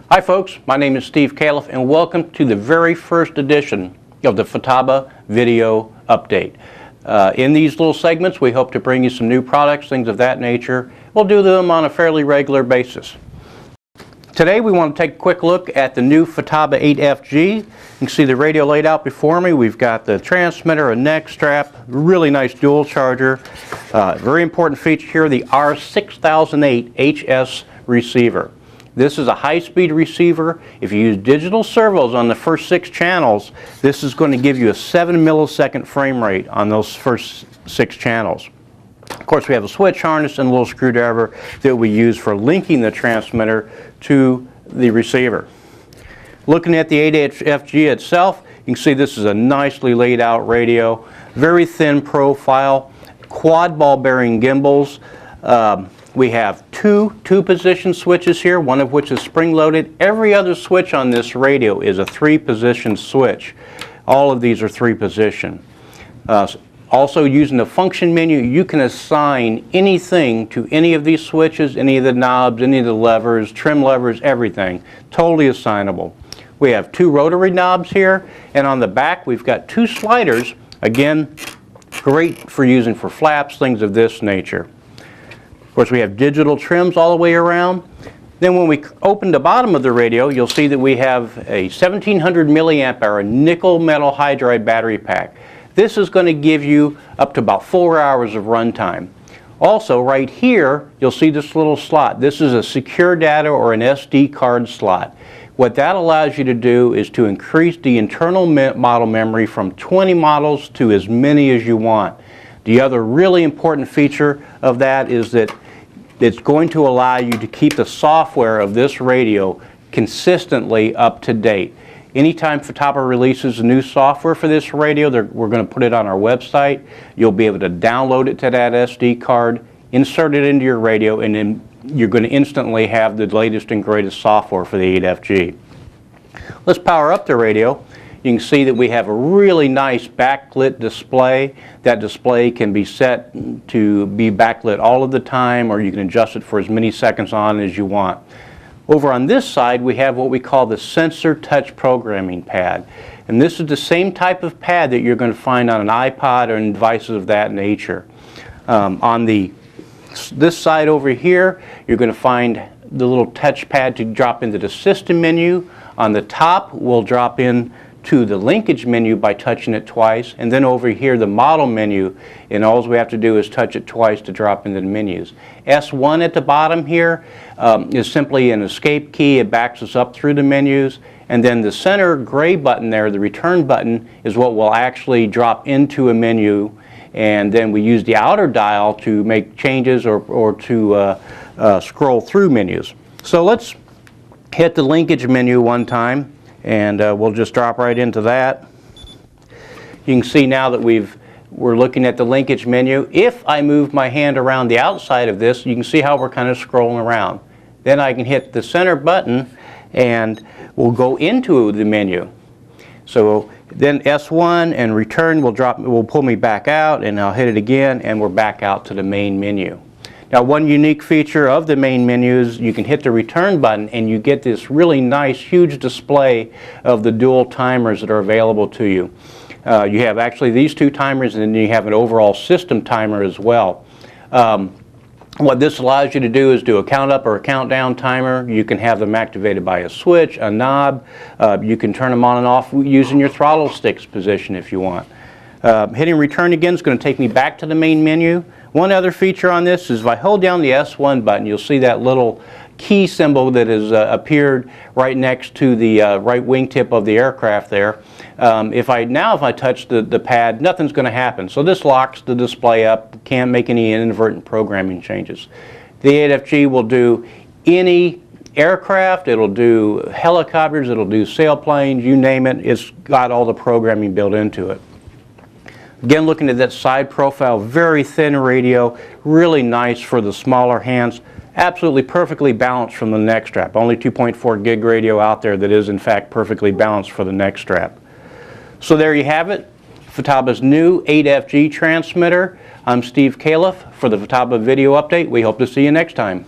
Hi folks, my name is Steve Califf and welcome to the very first edition of the Futaba video update. In these little segments we hope to bring you some new products, things of that nature. We'll do them on a fairly regular basis. Today we want to take a quick look at the new Futaba 8FG. You can see the radio laid out before me. We've got the transmitter, a neck strap, really nice dual charger. Very important feature here, the R6008 HS receiver. This is a high-speed receiver. If you use digital servos on the first 6 channels, this is going to give you a 7 millisecond frame rate on those first 6 channels. Of course, we have a switch harness and a little screwdriver that we use for linking the transmitter to the receiver. Looking at the 8FG itself, you can see this is a nicely laid out radio, very thin profile, quad ball bearing gimbals. We have two position switches here, one of which is spring loaded. Every other switch on this radio is a 3-position switch. All of these are 3-position. Also, using the function menu, you can assign anything to any of these switches, any of the knobs, any of the levers, trim levers, everything. Totally assignable. We have 2 rotary knobs here, and on the back we've got 2 sliders. Again, great for using for flaps, things of this nature. Of course, we have digital trims all the way around. Then when we open the bottom of the radio, you'll see that we have a 1700 milliamp hour nickel metal hydride battery pack. This is going to give you up to about 4 hours of runtime. Also, right here, you'll see this little slot. This is a secure data or an SD card slot. What that allows you to do is to increase the internal model memory from 20 models to as many as you want. The other really important feature of that is that it's going to allow you to keep the software of this radio consistently up to date. Anytime Futaba releases a new software for this radio, we're going to put it on our website. You'll be able to download it to that SD card, insert it into your radio, and then you're going to instantly have the latest and greatest software for the 8FG. Let's power up the radio. You can see that we have a really nice backlit display. That display can be set to be backlit all of the time, or you can adjust it for as many seconds on as you want. Over on this side we have what we call the sensor touch programming pad. And this is the same type of pad that you're going to find on an iPod or devices of that nature. On this side over here, you're going to find the little touch pad to drop into the system menu. On the top, we'll drop in to the linkage menu by touching it twice, and then over here the model menu, and all we have to do is touch it twice to drop into the menus. S1 at the bottom here is simply an escape key. It backs us up through the menus, and then the center gray button there, the return button, is what will actually drop into a menu, and then we use the outer dial to make changes or to scroll through menus. So let's hit the linkage menu one time, and we'll just drop right into that. You can see now that we're looking at the linkage menu. If I move my hand around the outside of this, you can see how we're kind of scrolling around. Then I can hit the center button and we'll go into the menu. So then S1 and return will pull me back out, and I'll hit it again and we're back out to the main menu. Now, one unique feature of the main menu is you can hit the return button and you get this really nice huge display of the dual timers that are available to you. You have actually these 2 timers, and then you have an overall system timer as well. What this allows you to do is do a count up or a countdown timer. You can have them activated by a switch, a knob. You can turn them on and off using your throttle stick's position if you want. Hitting return again is going to take me back to the main menu. One other feature on this is if I hold down the S1 button, you'll see that little key symbol that has appeared right next to the right wingtip of the aircraft there. If I touch the pad, nothing's going to happen. So this locks the display up, can't make any inadvertent programming changes. The 8FG will do any aircraft, it'll do helicopters, it'll do sailplanes, you name it. It's got all the programming built into it. Again, looking at that side profile, very thin radio, really nice for the smaller hands. Absolutely perfectly balanced from the neck strap. Only 2.4 gig radio out there that is in fact perfectly balanced for the neck strap. So there you have it, Futaba's new 8FG transmitter. I'm Steve Califf for the Futaba video update. We hope to see you next time.